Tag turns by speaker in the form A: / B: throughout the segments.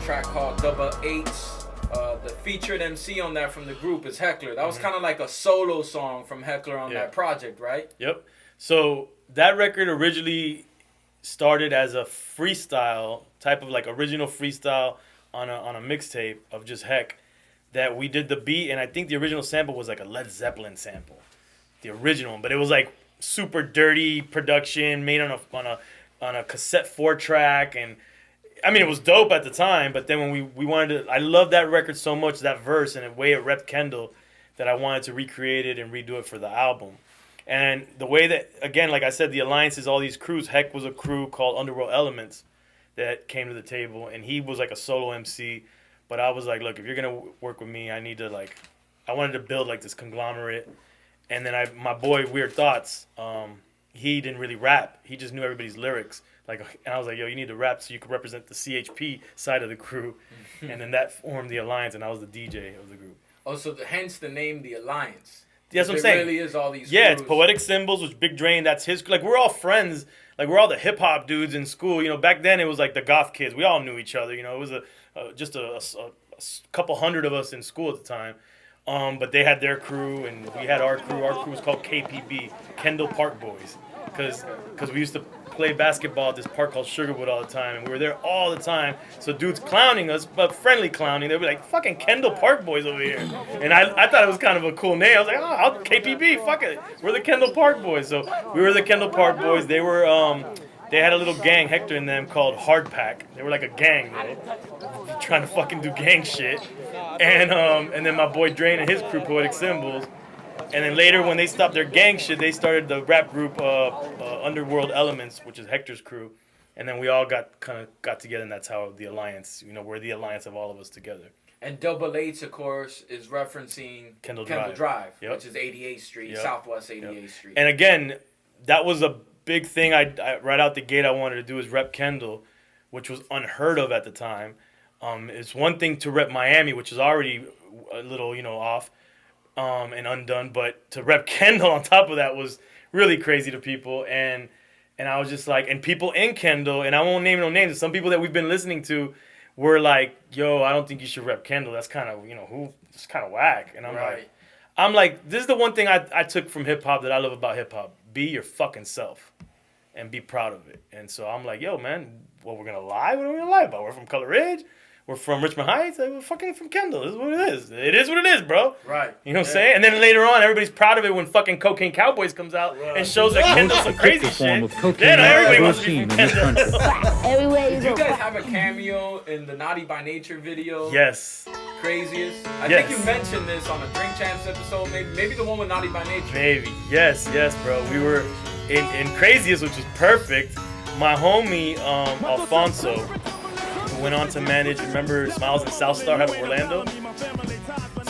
A: track called Double Eights. The featured MC on that from the group is Heckler. That was kind of like a solo song from Heckler on that project, right?
B: Yep. So that record originally started as a freestyle type of like original freestyle on a mixtape of just Heck that we did the beat, and I think the original sample was like a Led Zeppelin sample, the original, but it was like super dirty production made on a cassette 4-track, and I mean, it was dope at the time, but then when we wanted to, I loved that record so much, that verse, and the way it repped Kendall, that I wanted to recreate it and redo it for the album. And the way that, again, like I said, the Alliance is all these crews. Heck was a crew called Underworld Elements that came to the table, and he was like a solo MC. But I was like, look, if you're going to work with me, I need to like, I wanted to build like this conglomerate. And then my boy, Weird Thoughts, he didn't really rap. He just knew everybody's lyrics. Like, and I was like, yo, you need to rap so you can represent the CHP side of the crew. And then that formed the Alliance, and I was the DJ of the group.
A: Oh, so hence the name The Alliance.
B: That's what I'm saying.
A: It really is all these
B: Yeah,
A: crews.
B: it's Poetic Symbols, which Big Drain, that's his. Like, we're all friends. Like, we're all the hip-hop dudes in school. You know, back then it was like the goth kids. We all knew each other. You know, it was just a couple hundred of us in school at the time. But they had their crew, and we had our crew. Our crew was called KPB, Kendall Park Boys. Because we used to play basketball at this park called Sugarwood all the time, and we were there all the time. So dudes clowning us, but friendly clowning. They'd be like, fucking Kendall Park Boys over here. And I thought it was kind of a cool name. I was like, oh, KPB, fuck it. We're the Kendall Park Boys. So we were the Kendall Park Boys. They were, they had a little gang, Hector and them, called Hard Pack. They were like a gang, man, trying to fucking do gang shit. And then my boy Drain and his crew, Poetic Symbols. And then later, when they stopped their gang shit, they started the rap group Underworld Elements, which is Hector's crew. And then we all got together, and that's how the Alliance, you know, we're the alliance of all of us together.
A: And Double Eights, of course, is referencing
B: Kendall
A: Drive,
B: yep.
A: which is 88th Street,
B: yep.
A: Southwest 88th
B: yep.
A: Street.
B: And again, that was a big thing. I right out the gate, I wanted to do is rep Kendall, which was unheard of at the time. It's one thing to rep Miami, which is already a little, you know, off. And undone, but to rep Kendall on top of that was really crazy to people, and I was just like, and people in Kendall, and I won't name no names, some people that we've been listening to were like, yo, I don't think you should rep Kendall, that's kind of, you know, it's kind of whack. And I'm like, this is the one thing I took from hip-hop that I love about hip-hop: be your fucking self and be proud of it. And so I'm like, yo, man, what, we're gonna lie? What are we gonna lie about? We're from Color Ridge. We're from Richmond Heights. We're fucking from Kendall. This is what it is. It is what it is, bro.
A: Right.
B: You know what I'm saying? And then later on, everybody's proud of it when fucking Cocaine Cowboys comes out and shows that Kendall's some crazy shit. Then everybody wants to be from Kendall.
C: Everywhere you
A: Do you
C: go.
A: guys have a cameo in the Naughty by Nature video?
B: Yes.
A: Craziest? I think you mentioned this on a Drink Champs episode. Maybe the one with Naughty by Nature.
B: Maybe. Yes, bro. We were in Craziest, which was perfect. My homie, Alfonso, went on to manage, remember Smiles and South Star out of Orlando?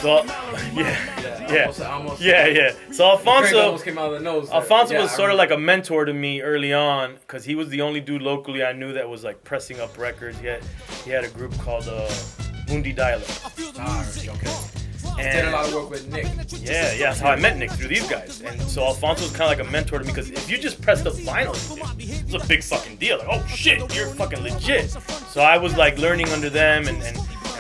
B: So, yeah. So Alfonso
A: almost came out of the nose there.
B: Alfonso was sort of like a mentor to me early on, because he was the only dude locally I knew that was like pressing up records. He had a group called Mundi Dialect.
A: Okay. And did a lot of work with Nick.
B: Yeah, that's how I met Nick, through these guys. And so Alfonso was kind of like a mentor to me, because if you just pressed up vinyl, it's a big fucking deal. Like, oh shit, you're fucking legit. So I was like learning under them and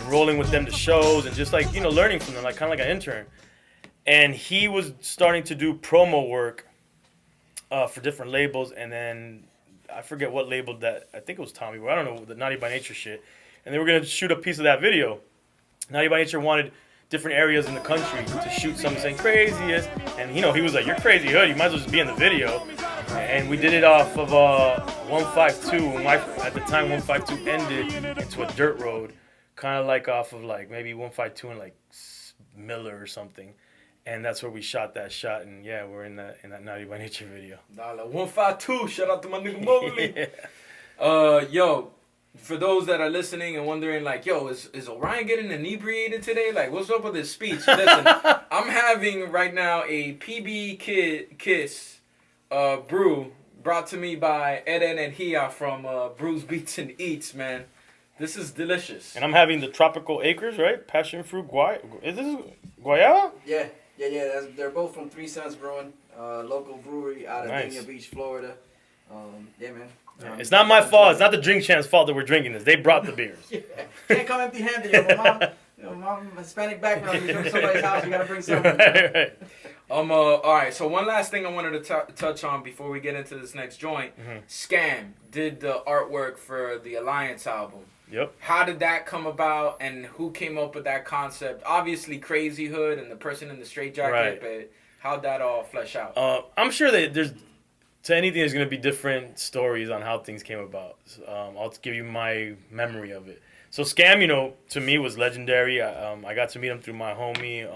B: rolling with them to shows and just like, you know, learning from them, like kind of like an intern. And he was starting to do promo work for different labels, and then I forget what label that, I think it was Tommy, but I don't know, the Naughty by Nature shit. And they were gonna shoot a piece of that video. Naughty by Nature wanted different areas in the country to shoot something saying Craziest, and you know, he was like, you're Crazy Hood, you might as well just be in the video. And we did it off of 152. At the time 152 ended into a dirt road, kind of like off of like maybe 152 and like Miller or something, and that's where we shot that shot. And yeah, we're in that Naughty by Nature video.
A: 152, shout out to my nigga Mowgli. Yo, for those that are listening and wondering, like, yo, is Orion getting inebriated today? Like, what's up with his speech? Listen, I'm having right now a PB Kiss brew brought to me by Eden and Hia from Brews, Beats, and Eats, man. This is delicious.
B: And I'm having the Tropical Acres, right? Passion fruit Is this guayaba?
D: Yeah. They're both from 3 Cents Brewing, local brewery out of Dania Beach, Florida.
C: Yeah, man.
B: It's not my fault. It's not the drink champ's fault that we're drinking this. They brought the beers.
C: Yeah. Can't come empty-handed. Mom, Hispanic background. You go to somebody's house, you gotta bring something.
B: Right.
A: All right. So one last thing I wanted to touch on before we get into this next joint. Scam did the artwork for the Alliance album.
B: Yep.
A: How did that come about, and who came up with that concept? Obviously, Crazy Hood and the person in the straitjacket,
B: Right.
A: but how'd that all flesh out?
B: I'm sure that to anything, there's going to be different stories on how things came about. I'll give you my memory of it. So Scam, to me was legendary. I got to meet him through my homie,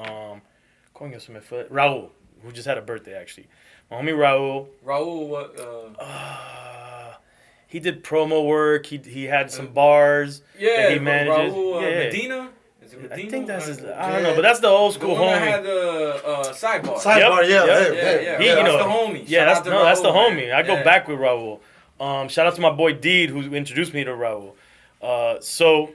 B: Raul, who just had a birthday, actually. My homie Raul.
A: Raul, what?
B: He did promo work. He had some bars that he managed.
A: Raul Medina? Is it Medina?
B: I think that's his. I don't know, but that's the old school
A: the one
B: homie.
A: That had the sidebar.
D: Sidebar,
B: Yep.
D: yeah.
A: Yeah, that's the homie.
B: Yeah,
A: Shout out to
B: that's the
A: Raul,
B: homie.
A: man.
B: I go back with Raul. Shout out to my boy Dade, who introduced me to Raul. So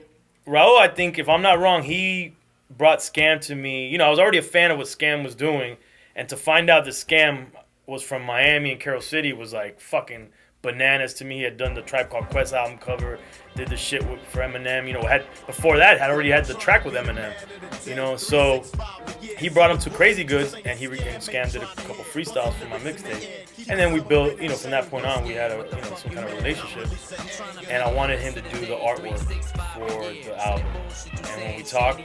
B: Raul, I think, if I'm not wrong, he brought Scam to me. I was already a fan of what Scam was doing, and to find out that Scam was from Miami and Carroll City was like fucking bananas to me. He had done the Tribe Called Quest album cover, did the shit for Eminem. Before that had already had the track with Eminem. So he brought him to Crazy Goods, and Scam did a couple freestyles for my mixtape, and then we built. From that point on, we had some kind of relationship, and I wanted him to do the artwork for the album. And when we talked,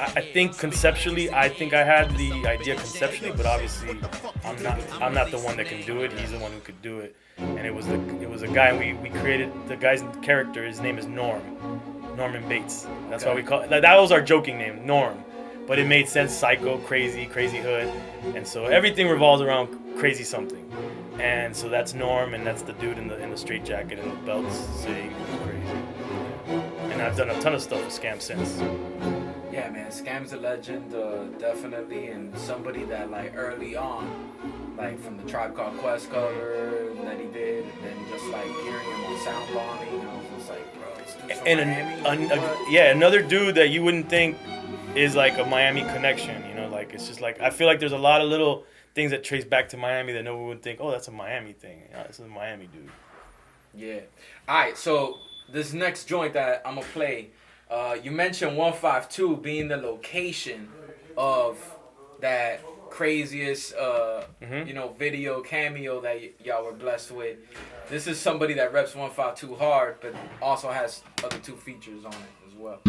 B: I think conceptually, I had the idea conceptually, but obviously, I'm not the one that can do it. He's the one who could do it. And it was a guy, we created the guy's character. His name is Norman Bates. That's why we call it. That was our joking name, Norm. But it made sense. Psycho, crazy hood, and so everything revolves around crazy something. And so that's Norm, and that's the dude in the straight jacket and the belts saying crazy. And I've done a ton of stuff with Scam since.
A: Yeah, man, Scam's a legend, definitely, and somebody that early on, from the Tribe Called Quest cover that he did, and then just hearing him on Sound Bombing, I was just like, bro, this dude's from Miami.
B: Another dude that you wouldn't think is like a Miami connection. It's just I feel like there's a lot of little things that trace back to Miami that no one would think, oh, that's a Miami thing. This is a Miami dude.
A: Yeah. All right, so this next joint that I'm gonna play. You mentioned 152 being the location of that craziest, video cameo that y'all were blessed with. This is somebody that reps 152 hard, but also has other two features on it as well.